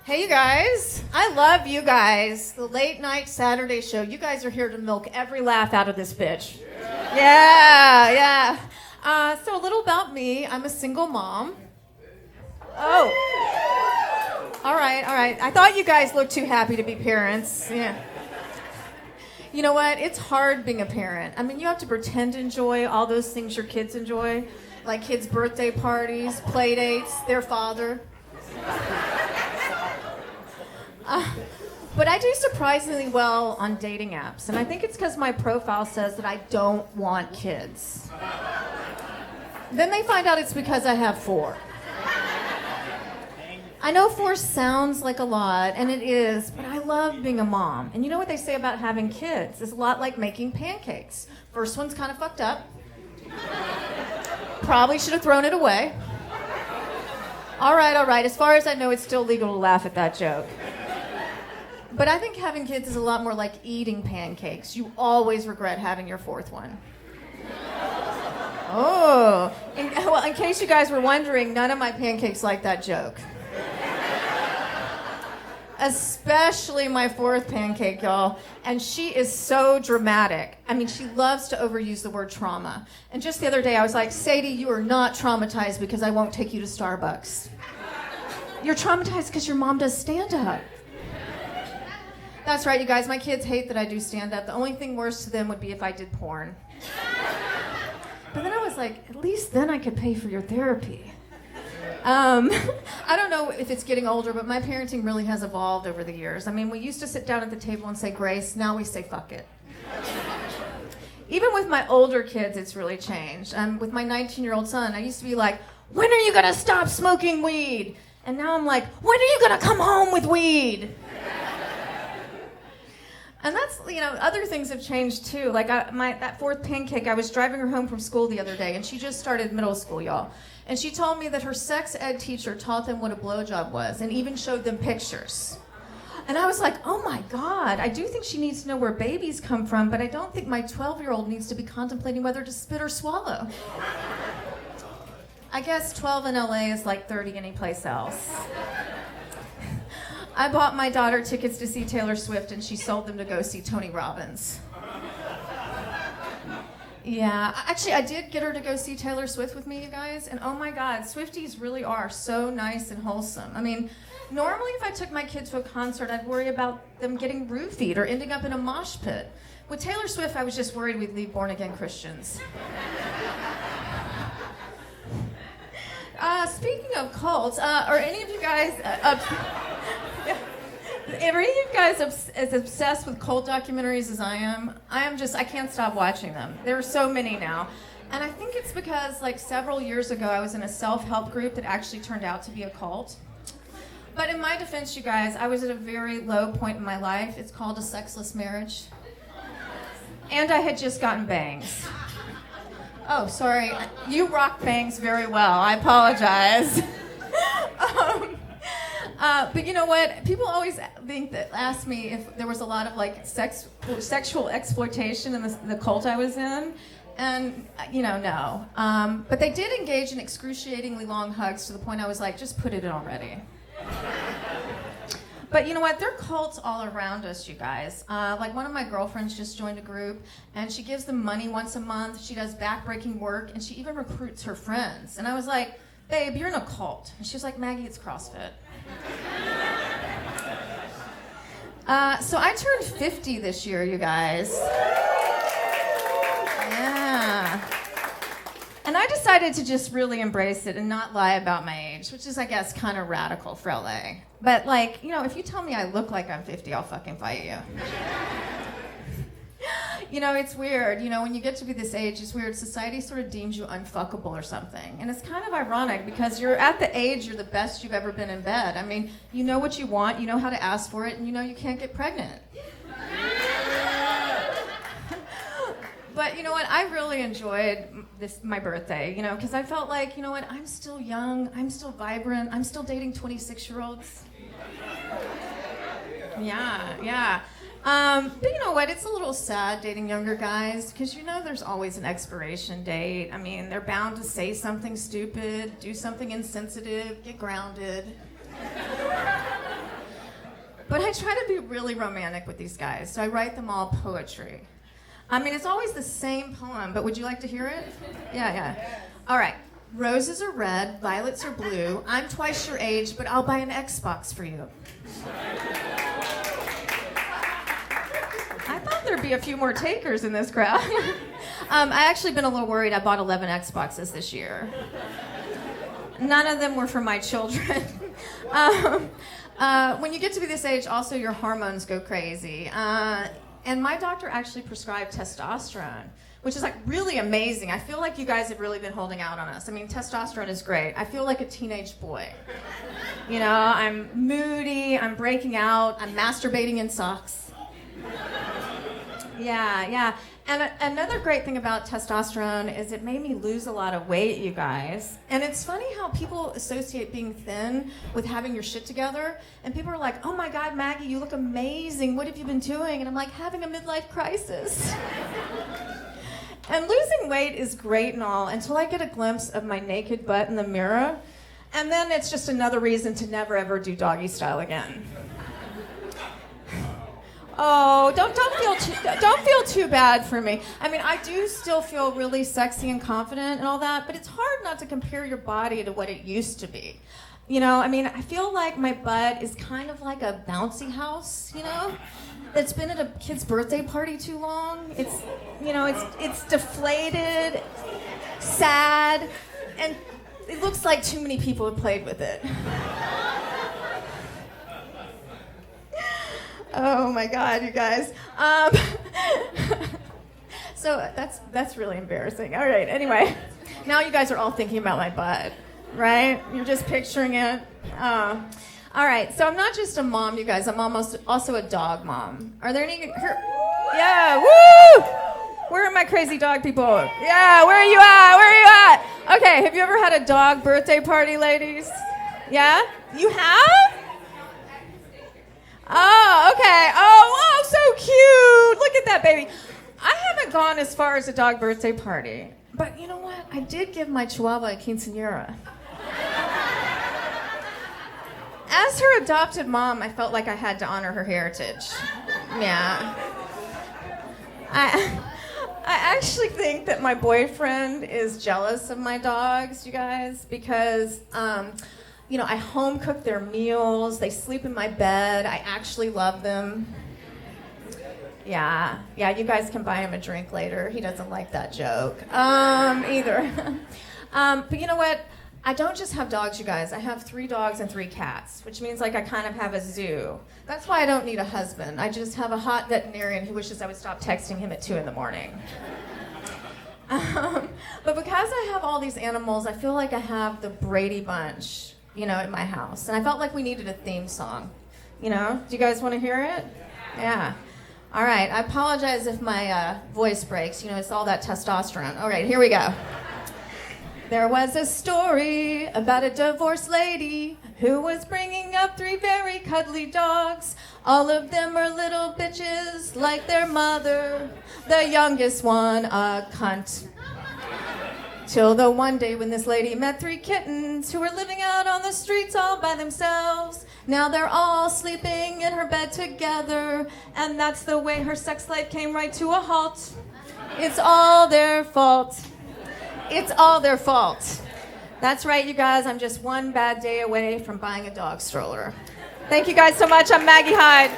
Hey, you guys. I love you guys. The late night Saturday show. You guys are here to milk every laugh out of this bitch. Yeah. So a little about me. I'm a single mom. Oh. All right. I thought you guys looked too happy to be parents. Yeah. You know what? It's hard being a parent. I mean, you have to pretend to enjoy all those things your kids enjoy, like kids' birthday parties, play dates, their father. But I do surprisingly well on dating apps, and I think it's because my profile says that I don't want kids. Then they find out it's because I have 4. I know 4 sounds like a lot, and it is, but I love being a mom. And you know what they say about having kids? It's a lot like making pancakes. First one's kind of fucked up. Probably should have thrown it away. All right. As far as I know, it's still legal to laugh at that joke. But I think having kids is a lot more like eating pancakes. You always regret having your 4th one. Oh. In case you guys were wondering, none of my pancakes like that joke. Especially my 4th pancake, y'all. And she is so dramatic. I mean, she loves to overuse the word trauma. And just the other day, I was like, Sadie, you are not traumatized because I won't take you to Starbucks. You're traumatized because your mom does stand-up. That's right, you guys. My kids hate that I do stand-up. The only thing worse to them would be if I did porn. But then I was like, at least then I could pay for your therapy. I don't know if it's getting older, but my parenting really has evolved over the years. I mean, we used to sit down at the table and say grace. Now we say fuck it. Even with my older kids, it's really changed. With my 19-year-old son, I used to be like, when are you going to stop smoking weed? And now I'm like, when are you going to come home with weed? And that's, other things have changed too. Like that 4th pancake, I was driving her home from school the other day, and she just started middle school, y'all. And she told me that her sex ed teacher taught them what a blowjob was and even showed them pictures. And I was like, oh my God, I do think she needs to know where babies come from, but I don't think my 12-year-old needs to be contemplating whether to spit or swallow. I guess 12 in LA is like 30 anyplace else. I bought my daughter tickets to see Taylor Swift, and she sold them to go see Tony Robbins. Yeah, actually, I did get her to go see Taylor Swift with me, you guys, and oh my God, Swifties really are so nice and wholesome. I mean, normally if I took my kid to a concert, I'd worry about them getting roofied or ending up in a mosh pit. With Taylor Swift, I was just worried we'd leave born-again Christians. Speaking of cults, are any of you guys... Are any of you guys as obsessed with cult documentaries as I am? I can't stop watching them. There are so many now. And I think it's because, several years ago, I was in a self-help group that actually turned out to be a cult. But in my defense, you guys, I was at a very low point in my life. It's called a sexless marriage. And I had just gotten bangs. Oh, sorry. You rock bangs very well. I apologize. But you know what? People always ask me if there was a lot of sexual exploitation in the cult I was in, and no. But they did engage in excruciatingly long hugs to the point I was like, just put it in already. But you know what? There are cults all around us, you guys. One of my girlfriends just joined a group, and she gives them money once a month. She does backbreaking work, and she even recruits her friends. And I was like, babe, you're in a cult. And she was like, Maggie, it's CrossFit. So I turned 50 this year, you guys. Yeah. And I decided to just really embrace it and not lie about my age, which is, I guess, kind of radical for LA. But, if you tell me I look like I'm 50, I'll fucking fight you. It's weird. When you get to be this age, it's weird. Society sort of deems you unfuckable or something. And it's kind of ironic because you're at the age you're the best you've ever been in bed. I mean, you know what you want, you know how to ask for it, and you know you can't get pregnant. But you know what? I really enjoyed my birthday, because I felt like, I'm still young, I'm still vibrant, I'm still dating 26-year-olds. Yeah. But you know what? It's a little sad dating younger guys because there's always an expiration date. I mean, they're bound to say something stupid, do something insensitive, get grounded. But I try to be really romantic with these guys, so I write them all poetry. I mean, it's always the same poem, but would you like to hear it? Yeah. All right. Roses are red, violets are blue. I'm twice your age, but I'll buy an Xbox for you. I thought there'd be a few more takers in this crowd. I actually been a little worried. I bought 11 Xboxes this year. None of them were for my children. When you get to be this age, also your hormones go crazy. And my doctor actually prescribed testosterone, which is like really amazing. I feel like you guys have really been holding out on us. I mean, testosterone is great. I feel like a teenage boy. You know, I'm moody, I'm breaking out, I'm masturbating in socks. Yeah. And another great thing about testosterone is it made me lose a lot of weight, you guys. And it's funny how people associate being thin with having your shit together. And people are like, oh my God, Maggie, you look amazing. What have you been doing? And I'm like, having a midlife crisis. And losing weight is great and all until I get a glimpse of my naked butt in the mirror. And then it's just another reason to never ever do doggy style again. Oh, don't feel too bad for me. I mean, I do still feel really sexy and confident and all that, but it's hard not to compare your body to what it used to be. You know, I mean, I feel like my butt is kind of like a bouncy house, you know, that's been at a kid's birthday party too long. It's, you know, it's deflated, sad, and it looks like too many people have played with it. Oh my God, you guys. So that's really embarrassing. All right, anyway. Now you guys are all thinking about my butt, right? You're just picturing it. All right, so I'm not just a mom, you guys. I'm also a dog mom. Are there any here? Yeah, woo! Where are my crazy dog people? Yeah, where are you at? Okay, have you ever had a dog birthday party, ladies? Yeah? You have? Oh, okay. Oh, so cute. Look at that baby. I haven't gone as far as a dog birthday party. But you know what? I did give my Chihuahua a quinceañera. As her adopted mom, I felt like I had to honor her heritage. Yeah. I actually think that my boyfriend is jealous of my dogs, you guys, because you know, I home cook their meals. They sleep in my bed. I actually love them. Yeah, you guys can buy him a drink later. He doesn't like that joke either. But you know what? I don't just have dogs, you guys. I have 3 dogs and 3 cats, which means like I kind of have a zoo. That's why I don't need a husband. I just have a hot veterinarian who wishes I would stop texting him at 2 in the morning. But because I have all these animals, I feel like I have the Brady Bunch, you know, at my house. And I felt like we needed a theme song. You know? Do you guys want to hear it? Yeah. All right. I apologize if my voice breaks. You know, it's all that testosterone. All right, here we go. There was a story about a divorced lady who was bringing up 3 very cuddly dogs. All of them are little bitches like their mother. The youngest one, a cunt. Till the one day when this lady met 3 kittens who were living out on the streets all by themselves. Now they're all sleeping in her bed together, and that's the way her sex life came right to a halt. It's all their fault. It's all their fault. That's right, you guys. I'm just one bad day away from buying a dog stroller. Thank you guys so much. I'm Maggie Hyde.